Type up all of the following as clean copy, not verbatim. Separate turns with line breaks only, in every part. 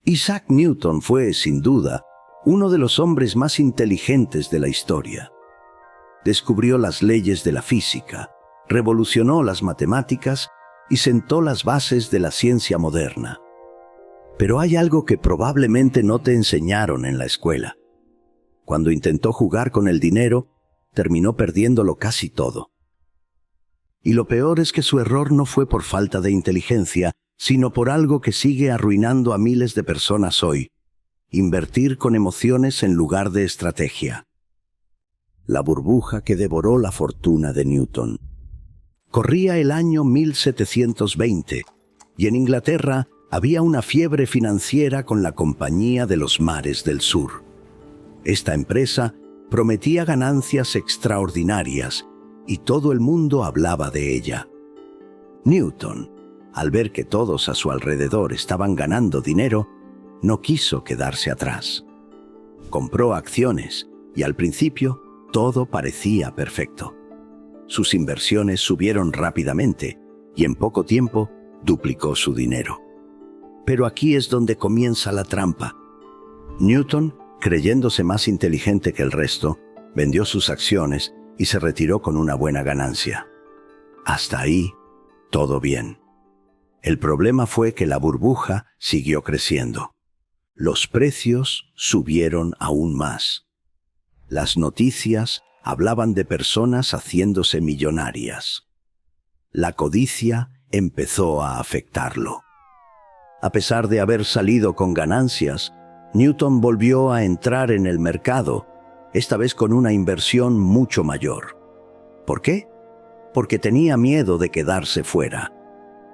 Isaac Newton fue, sin duda, uno de los hombres más inteligentes de la historia. Descubrió las leyes de la física, revolucionó las matemáticas y sentó las bases de la ciencia moderna. Pero hay algo que probablemente no te enseñaron en la escuela. Cuando intentó jugar con el dinero, terminó perdiéndolo casi todo. Y lo peor es que su error no fue por falta de inteligencia, sino por algo que sigue arruinando a miles de personas hoy: invertir con emociones en lugar de estrategia. La burbuja que devoró la fortuna de Newton. Corría el año 1720 y en Inglaterra había una fiebre financiera con la Compañía de los Mares del Sur. Esta empresa prometía ganancias extraordinarias y todo el mundo hablaba de ella. Newton, al ver que todos a su alrededor estaban ganando dinero, no quiso quedarse atrás. Compró acciones y al principio todo parecía perfecto. Sus inversiones subieron rápidamente y en poco tiempo duplicó su dinero. Pero aquí es donde comienza la trampa. Newton, creyéndose más inteligente que el resto, vendió sus acciones y se retiró con una buena ganancia. Hasta ahí, todo bien. El problema fue que la burbuja siguió creciendo. Los precios subieron aún más. Las noticias hablaban de personas haciéndose millonarias. La codicia empezó a afectarlo. A pesar de haber salido con ganancias, Newton volvió a entrar en el mercado, esta vez con una inversión mucho mayor. ¿Por qué? Porque tenía miedo de quedarse fuera.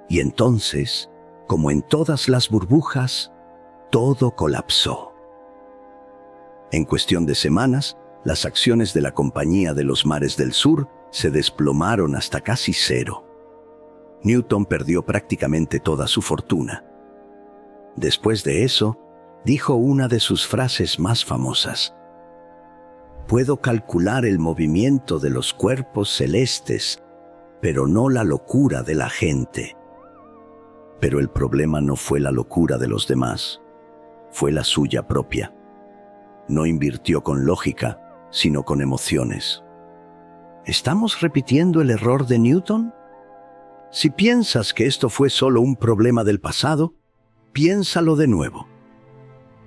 Y entonces, como en todas las burbujas, todo colapsó. En cuestión de semanas, las acciones de la Compañía de los Mares del Sur se desplomaron hasta casi cero. Newton perdió prácticamente toda su fortuna. Después de eso, dijo una de sus frases más famosas: «Puedo calcular el movimiento de los cuerpos celestes, pero no la locura de la gente». Pero el problema no fue la locura de los demás, fue la suya propia. No invirtió con lógica, sino con emociones. ¿Estamos repitiendo el error de Newton? Si piensas que esto fue solo un problema del pasado, piénsalo de nuevo.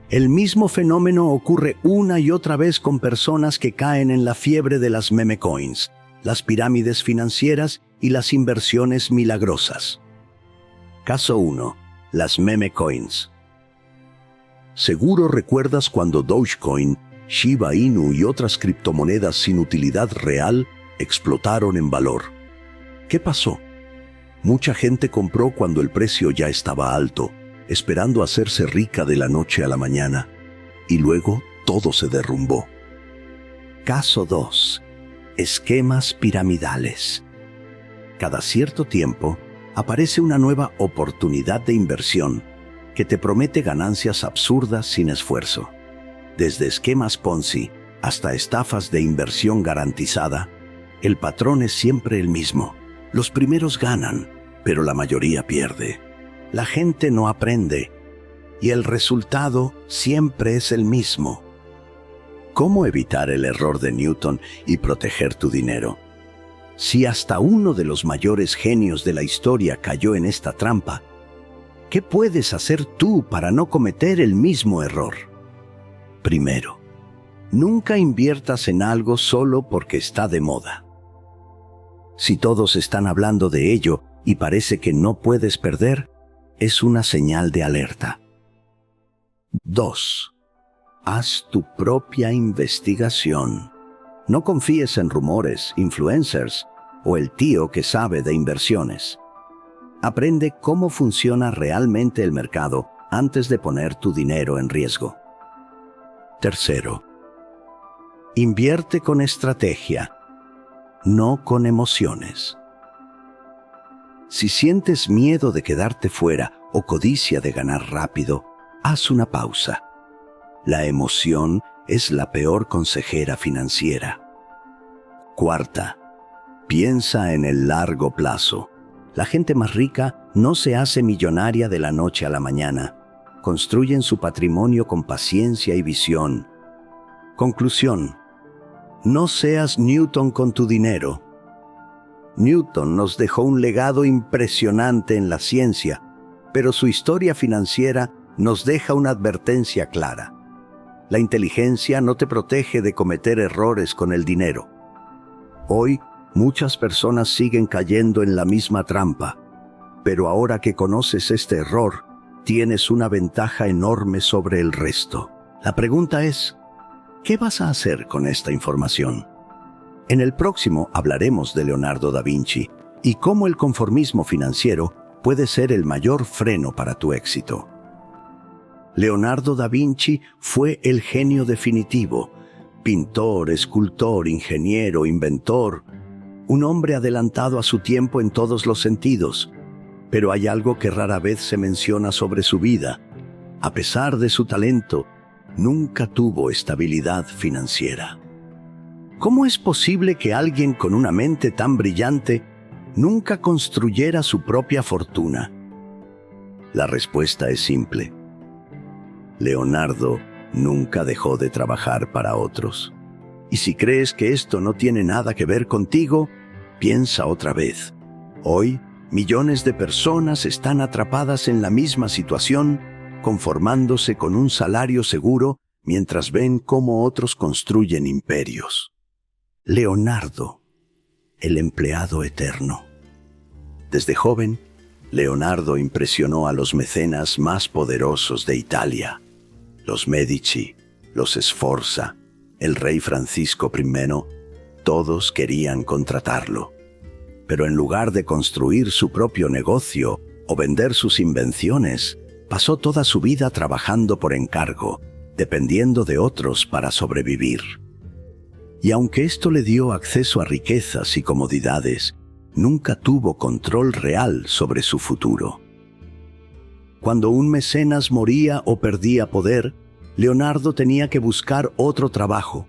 El mismo fenómeno ocurre una y otra vez con personas que caen en la fiebre de las meme coins, las pirámides financieras y las inversiones milagrosas. Caso 1. Las meme coins. Seguro recuerdas cuando Dogecoin, Shiba Inu y otras criptomonedas sin utilidad real explotaron en valor. ¿Qué pasó? Mucha gente compró cuando el precio ya estaba alto, esperando hacerse rica de la noche a la mañana, y luego todo se derrumbó. Caso 2. Esquemas piramidales. Cada cierto tiempo aparece una nueva oportunidad de inversión que te promete ganancias absurdas sin esfuerzo. Desde esquemas Ponzi hasta estafas de inversión garantizada, el patrón es siempre el mismo. Los primeros ganan, pero la mayoría pierde. La gente no aprende y el resultado siempre es el mismo. ¿Cómo evitar el error de Newton y proteger tu dinero? Si hasta uno de los mayores genios de la historia cayó en esta trampa, ¿qué puedes hacer tú para no cometer el mismo error? Primero, nunca inviertas en algo solo porque está de moda. Si todos están hablando de ello y parece que no puedes perder, es una señal de alerta. 2. Haz tu propia investigación. No confíes en rumores, influencers o el tío que sabe de inversiones. Aprende cómo funciona realmente el mercado antes de poner tu dinero en riesgo. Tercero, invierte con estrategia, no con emociones. Si sientes miedo de quedarte fuera o codicia de ganar rápido, haz una pausa. La emoción es la peor consejera financiera. Cuarta, piensa en el largo plazo. La gente más rica no se hace millonaria de la noche a la mañana. construyen su patrimonio con paciencia y visión. Conclusión: no seas Newton con tu dinero. Newton nos dejó un legado impresionante en la ciencia, pero su historia financiera nos deja una advertencia clara. La inteligencia no te protege de cometer errores con el dinero. Hoy, muchas personas siguen cayendo en la misma trampa, pero ahora que conoces este error, tienes una ventaja enorme sobre el resto. La pregunta es, ¿qué vas a hacer con esta información? En el próximo hablaremos de Leonardo da Vinci y cómo el conformismo financiero puede ser el mayor freno para tu éxito. Leonardo da Vinci fue el genio definitivo: pintor, escultor, ingeniero, inventor, un hombre adelantado a su tiempo en todos los sentidos. Pero hay algo que rara vez se menciona sobre su vida. A pesar de su talento, nunca tuvo estabilidad financiera. ¿Cómo es posible que alguien con una mente tan brillante nunca construyera su propia fortuna? La respuesta es simple. Leonardo nunca dejó de trabajar para otros. Y si crees que esto no tiene nada que ver contigo, piensa otra vez. Hoy, millones de personas están atrapadas en la misma situación, conformándose con un salario seguro mientras ven cómo otros construyen imperios. Leonardo, el empleado eterno. Desde joven, Leonardo impresionó a los mecenas más poderosos de Italia: los Medici, los Sforza, el rey Francisco I. Todos querían contratarlo. Pero en lugar de construir su propio negocio o vender sus invenciones, pasó toda su vida trabajando por encargo, dependiendo de otros para sobrevivir. Y aunque esto le dio acceso a riquezas y comodidades, nunca tuvo control real sobre su futuro. Cuando un mecenas moría o perdía poder, Leonardo tenía que buscar otro trabajo.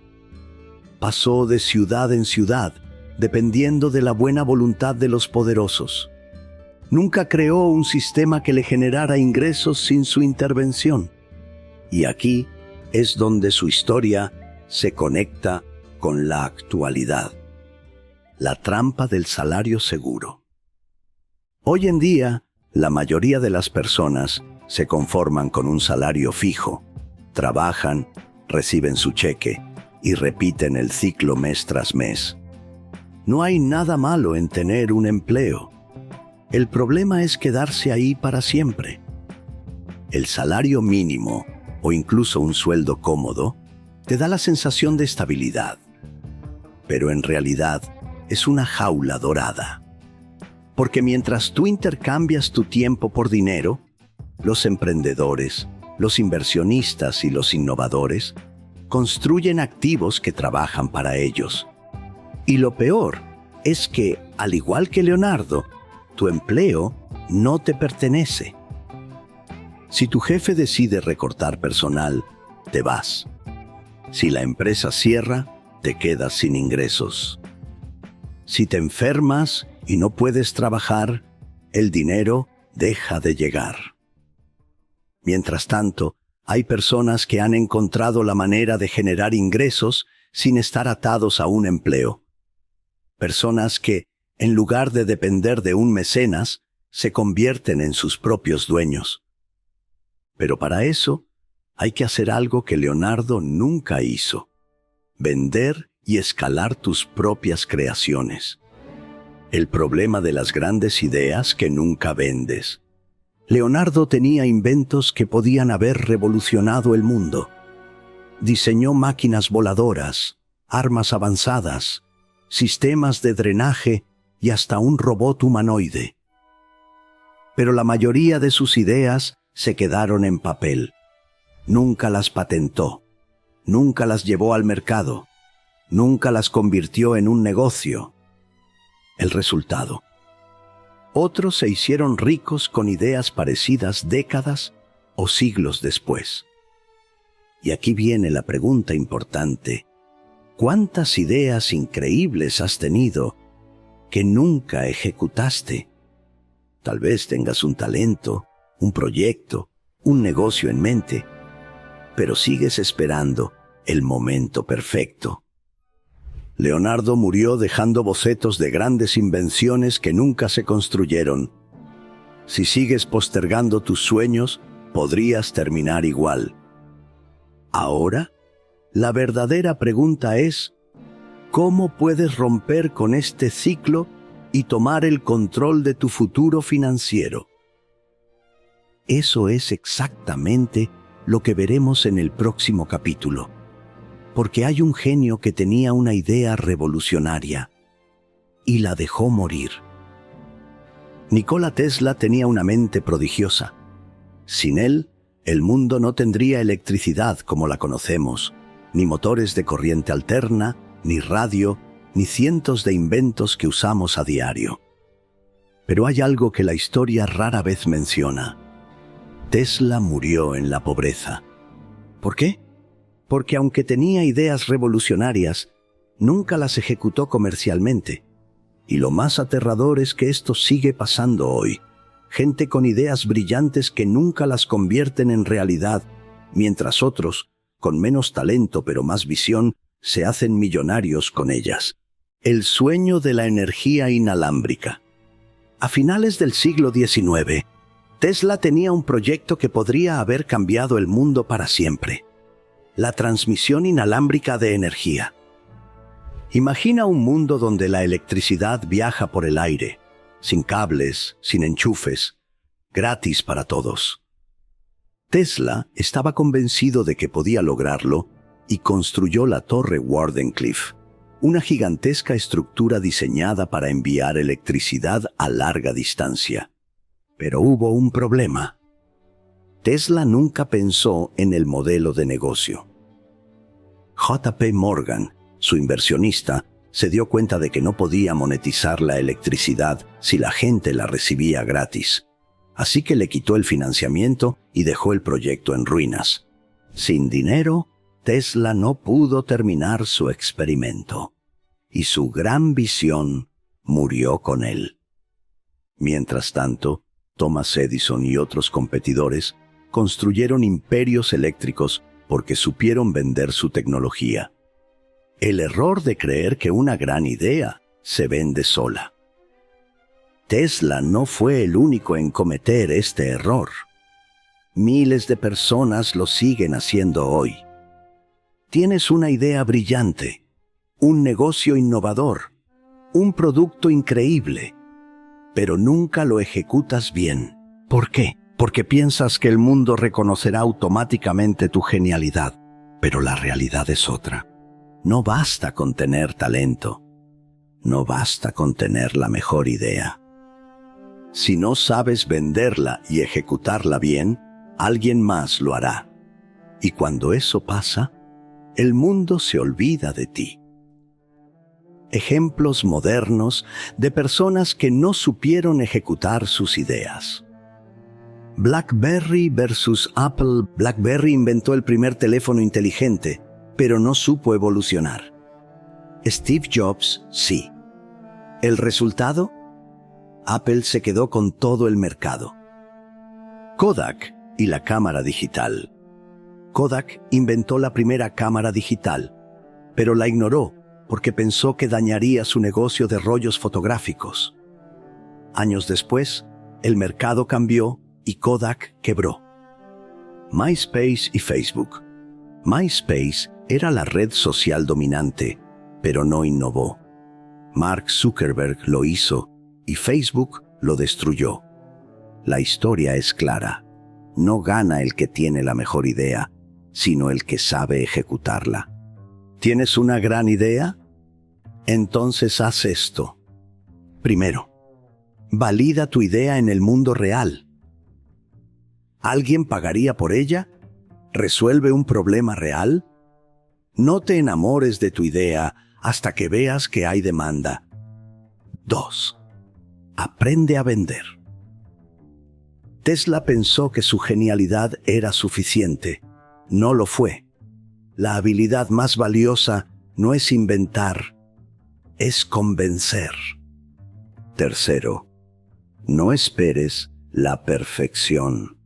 Pasó de ciudad en ciudad, dependiendo de la buena voluntad de los poderosos. Nunca creó un sistema que le generara ingresos sin su intervención. Y aquí es donde su historia se conecta con la actualidad. La trampa del salario seguro. Hoy en día, la mayoría de las personas se conforman con un salario fijo. Trabajan, reciben su cheque y repiten el ciclo mes tras mes. No hay nada malo en tener un empleo. El problema es quedarse ahí para siempre. El salario mínimo, o incluso un sueldo cómodo, te da la sensación de estabilidad. Pero en realidad es una jaula dorada. Porque mientras tú intercambias tu tiempo por dinero, los emprendedores, los inversionistas y los innovadores construyen activos que trabajan para ellos. Y lo peor es que, al igual que Leonardo, tu empleo no te pertenece. Si tu jefe decide recortar personal, te vas. Si la empresa cierra, te quedas sin ingresos. Si te enfermas y no puedes trabajar, el dinero deja de llegar. Mientras tanto, hay personas que han encontrado la manera de generar ingresos sin estar atados a un empleo. Personas que, en lugar de depender de un mecenas, se convierten en sus propios dueños. Pero para eso, hay que hacer algo que Leonardo nunca hizo: vender y escalar tus propias creaciones. El problema de las grandes ideas que nunca vendes. Leonardo tenía inventos que podían haber revolucionado el mundo. Diseñó máquinas voladoras, armas avanzadas, sistemas de drenaje y hasta un robot humanoide. Pero la mayoría de sus ideas se quedaron en papel. Nunca las patentó, nunca las llevó al mercado, nunca las convirtió en un negocio. El resultado: otros se hicieron ricos con ideas parecidas décadas o siglos después. Y aquí viene la pregunta importante: ¿cuántas ideas increíbles has tenido que nunca ejecutaste? Tal vez tengas un talento, un proyecto, un negocio en mente, pero sigues esperando el momento perfecto. Leonardo murió dejando bocetos de grandes invenciones que nunca se construyeron. Si sigues postergando tus sueños, podrías terminar igual. Ahora, la verdadera pregunta es, ¿cómo puedes romper con este ciclo y tomar el control de tu futuro financiero? Eso es exactamente lo que veremos en el próximo capítulo, porque hay un genio que tenía una idea revolucionaria y la dejó morir. Nikola Tesla tenía una mente prodigiosa. Sin él, el mundo no tendría electricidad como la conocemos, ni motores de corriente alterna, ni radio, ni cientos de inventos que usamos a diario. Pero hay algo que la historia rara vez menciona. Tesla murió en la pobreza. ¿Por qué? Porque aunque tenía ideas revolucionarias, nunca las ejecutó comercialmente. Y lo más aterrador es que esto sigue pasando hoy. Gente con ideas brillantes que nunca las convierten en realidad, mientras otros, con menos talento pero más visión, se hacen millonarios con ellas. El sueño de la energía inalámbrica. A finales del siglo XIX, Tesla tenía un proyecto que podría haber cambiado el mundo para siempre: la transmisión inalámbrica de energía. Imagina un mundo donde la electricidad viaja por el aire, sin cables, sin enchufes, gratis para todos. Tesla estaba convencido de que podía lograrlo y construyó la Torre Wardenclyffe, una gigantesca estructura diseñada para enviar electricidad a larga distancia. Pero hubo un problema. Tesla nunca pensó en el modelo de negocio. J.P. Morgan, su inversionista, se dio cuenta de que no podía monetizar la electricidad si la gente la recibía gratis. Así que le quitó el financiamiento y dejó el proyecto en ruinas. Sin dinero, Tesla no pudo terminar su experimento, y su gran visión murió con él. Mientras tanto, Thomas Edison y otros competidores construyeron imperios eléctricos porque supieron vender su tecnología. El error de creer que una gran idea se vende sola. Tesla no fue el único en cometer este error. Miles de personas lo siguen haciendo hoy. Tienes una idea brillante, un negocio innovador, un producto increíble, pero nunca lo ejecutas bien. ¿Por qué? Porque piensas que el mundo reconocerá automáticamente tu genialidad, pero la realidad es otra. No basta con tener talento. No basta con tener la mejor idea. Si no sabes venderla y ejecutarla bien, alguien más lo hará. Y cuando eso pasa, el mundo se olvida de ti. Ejemplos modernos de personas que no supieron ejecutar sus ideas. BlackBerry versus Apple. BlackBerry inventó el primer teléfono inteligente, pero no supo evolucionar. Steve Jobs, sí. ¿El resultado? Apple se quedó con todo el mercado. Kodak y la cámara digital. Kodak inventó la primera cámara digital, pero la ignoró porque pensó que dañaría su negocio de rollos fotográficos. Años después, el mercado cambió y Kodak quebró. MySpace y Facebook. MySpace era la red social dominante, pero no innovó. Mark Zuckerberg lo hizo y Facebook lo destruyó. La historia es clara. No gana el que tiene la mejor idea, sino el que sabe ejecutarla. ¿Tienes una gran idea? Entonces haz esto. Primero, valida tu idea en el mundo real. ¿Alguien pagaría por ella? ¿Resuelve un problema real? No te enamores de tu idea hasta que veas que hay demanda. 2. Aprende a vender. Tesla pensó que su genialidad era suficiente. No lo fue. La habilidad más valiosa no es inventar, es convencer. Tercero, no esperes la perfección.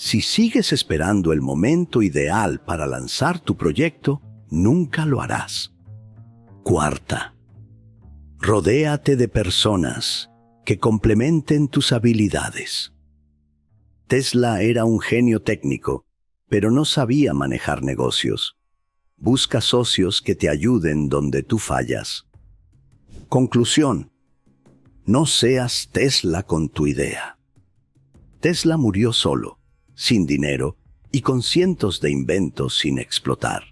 Si sigues esperando el momento ideal para lanzar tu proyecto, nunca lo harás. Cuarta, rodéate de personas que complementen tus habilidades. Tesla era un genio técnico, pero no sabía manejar negocios. Busca socios que te ayuden donde tú fallas. Conclusión: no seas Tesla con tu idea. Tesla murió solo, sin dinero y con cientos de inventos sin explotar.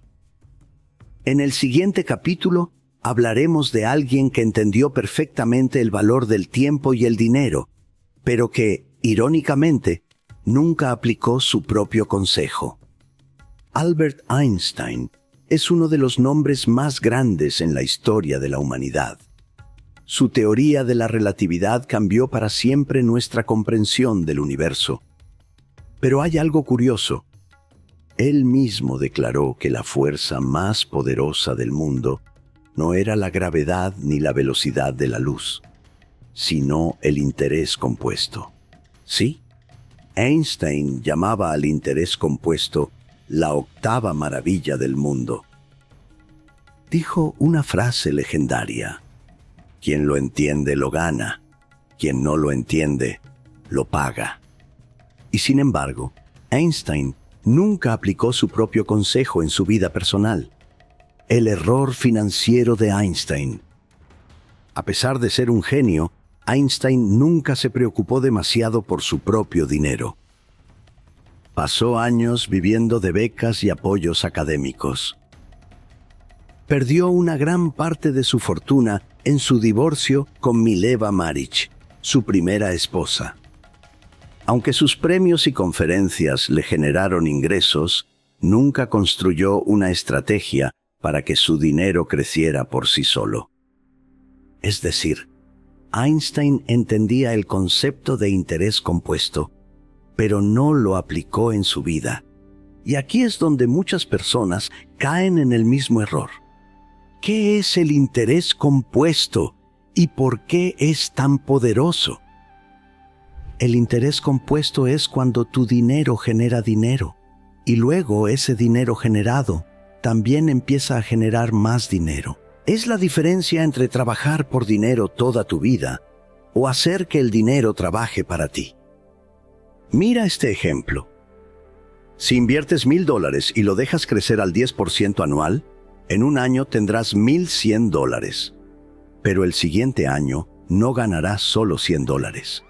En el siguiente capítulo hablaremos de alguien que entendió perfectamente el valor del tiempo y el dinero, pero que, irónicamente, nunca aplicó su propio consejo. Albert Einstein es uno de los nombres más grandes en la historia de la humanidad. Su teoría de la relatividad cambió para siempre nuestra comprensión del universo. Pero hay algo curioso. Él mismo declaró que la fuerza más poderosa del mundo no era la gravedad ni la velocidad de la luz, sino el interés compuesto. ¿Sí? Einstein llamaba al interés compuesto la octava maravilla del mundo. Dijo una frase legendaria: quien lo entiende lo gana, quien no lo entiende lo paga. Y sin embargo, Einstein nunca aplicó su propio consejo en su vida personal. El error financiero de Einstein. A pesar de ser un genio, Einstein nunca se preocupó demasiado por su propio dinero. Pasó años viviendo de becas y apoyos académicos. Perdió una gran parte de su fortuna en su divorcio con Mileva Maric, su primera esposa. Aunque sus premios y conferencias le generaron ingresos, nunca construyó una estrategia para que su dinero creciera por sí solo. Es decir, Einstein entendía el concepto de interés compuesto, pero no lo aplicó en su vida. Y aquí es donde muchas personas caen en el mismo error. ¿Qué es el interés compuesto y por qué es tan poderoso? El interés compuesto es cuando tu dinero genera dinero, y luego ese dinero generado también empieza a generar más dinero. Es la diferencia entre trabajar por dinero toda tu vida o hacer que el dinero trabaje para ti. Mira este ejemplo. Si inviertes $1,000 y lo dejas crecer al 10% anual, en un año tendrás $1,100. Pero el siguiente año no ganarás solo $100,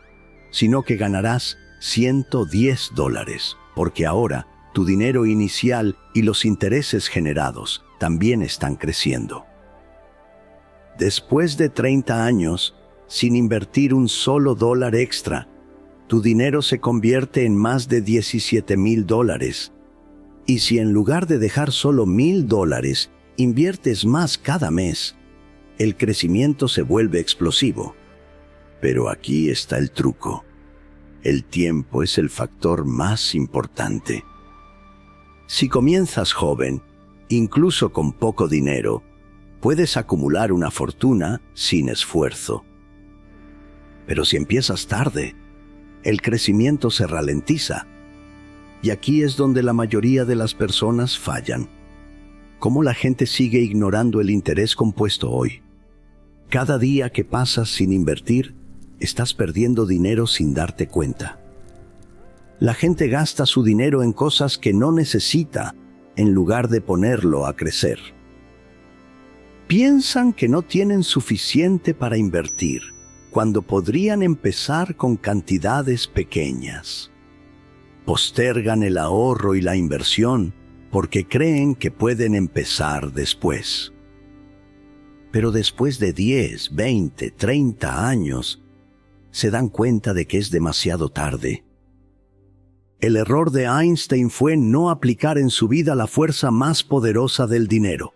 sino que ganarás $110, porque ahora tu dinero inicial y los intereses generados también están creciendo. Después de 30 años, sin invertir un solo dólar extra, tu dinero se convierte en más de $17,000. Y si en lugar de dejar solo $1,000, inviertes más cada mes, el crecimiento se vuelve explosivo. Pero aquí está el truco. El tiempo es el factor más importante. Si comienzas joven, incluso con poco dinero, puedes acumular una fortuna sin esfuerzo. Pero si empiezas tarde, el crecimiento se ralentiza. Y aquí es donde la mayoría de las personas fallan. ¿Cómo la gente sigue ignorando el interés compuesto hoy? Cada día que pasas sin invertir, estás perdiendo dinero sin darte cuenta. La gente gasta su dinero en cosas que no necesita, en lugar de ponerlo a crecer. Piensan que no tienen suficiente para invertir, cuando podrían empezar con cantidades pequeñas. Postergan el ahorro y la inversión porque creen que pueden empezar después. Pero después de 10, 20, 30 años, se dan cuenta de que es demasiado tarde. El error de Einstein fue no aplicar en su vida la fuerza más poderosa del dinero.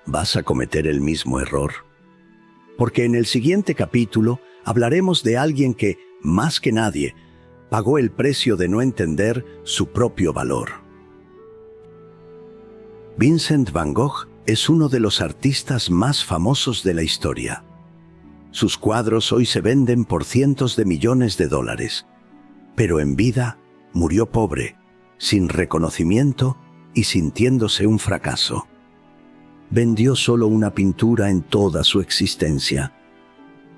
Vas a cometer el mismo error. Porque en el siguiente capítulo hablaremos de alguien que, más que nadie, pagó el precio de no entender su propio valor. Vincent Van Gogh es uno de los artistas más famosos de la historia. Sus cuadros hoy se venden por cientos de millones de dólares, pero en vida Murió pobre, sin reconocimiento y sintiéndose un fracaso. Vendió solo una pintura en toda su existencia.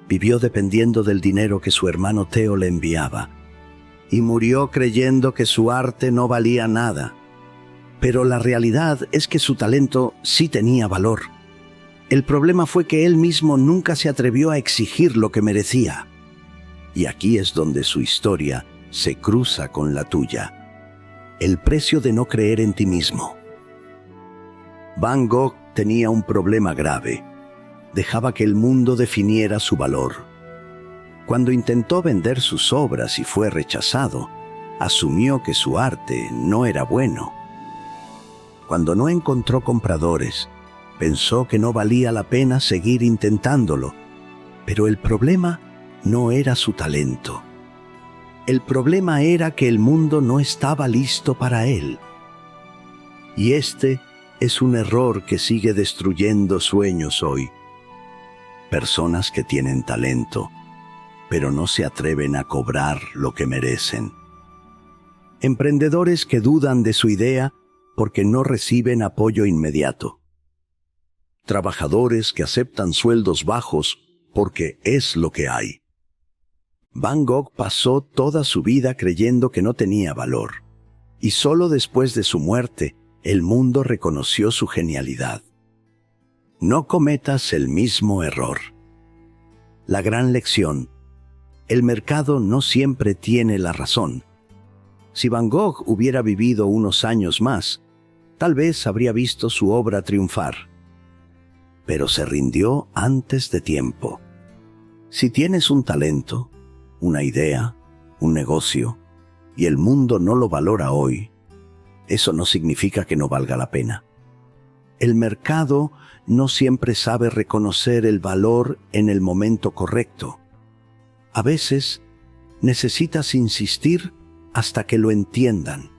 Vivió dependiendo del dinero que su hermano Theo le enviaba. Y murió creyendo que su arte no valía nada. Pero la realidad es que su talento sí tenía valor. El problema fue que él mismo nunca se atrevió a exigir lo que merecía. Y aquí es donde su historia se cruza con la tuya. El precio de no creer en ti mismo. Van Gogh tenía un problema grave. Dejaba que el mundo definiera su valor. Cuando intentó vender sus obras y fue rechazado, asumió que su arte no era bueno. Cuando no encontró compradores, pensó que no valía la pena seguir intentándolo. Pero el problema no era su talento. El problema era que el mundo no estaba listo para él. Y este es un error que sigue destruyendo sueños hoy. Personas que tienen talento, pero no se atreven a cobrar lo que merecen. Emprendedores que dudan de su idea porque no reciben apoyo inmediato. Trabajadores que aceptan sueldos bajos porque es lo que hay. Van Gogh pasó toda su vida creyendo que no tenía valor, y solo después de su muerte el mundo reconoció su genialidad. No cometas el mismo error. La gran lección: el mercado no siempre tiene la razón. Si Van Gogh hubiera vivido unos años más, tal vez habría visto su obra triunfar. Pero se rindió antes de tiempo. Si tienes un talento, una idea, un negocio, y el mundo no lo valora hoy, eso no significa que no valga la pena. El mercado no siempre sabe reconocer el valor en el momento correcto. A veces necesitas insistir hasta que lo entiendan.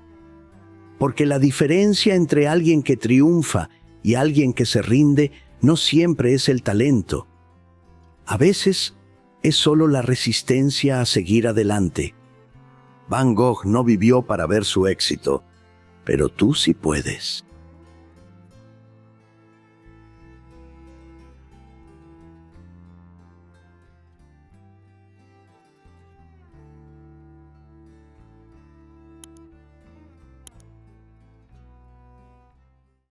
Porque la diferencia entre alguien que triunfa y alguien que se rinde no siempre es el talento. A veces es solo la resistencia a seguir adelante. Van Gogh no vivió para ver su éxito, pero tú sí puedes.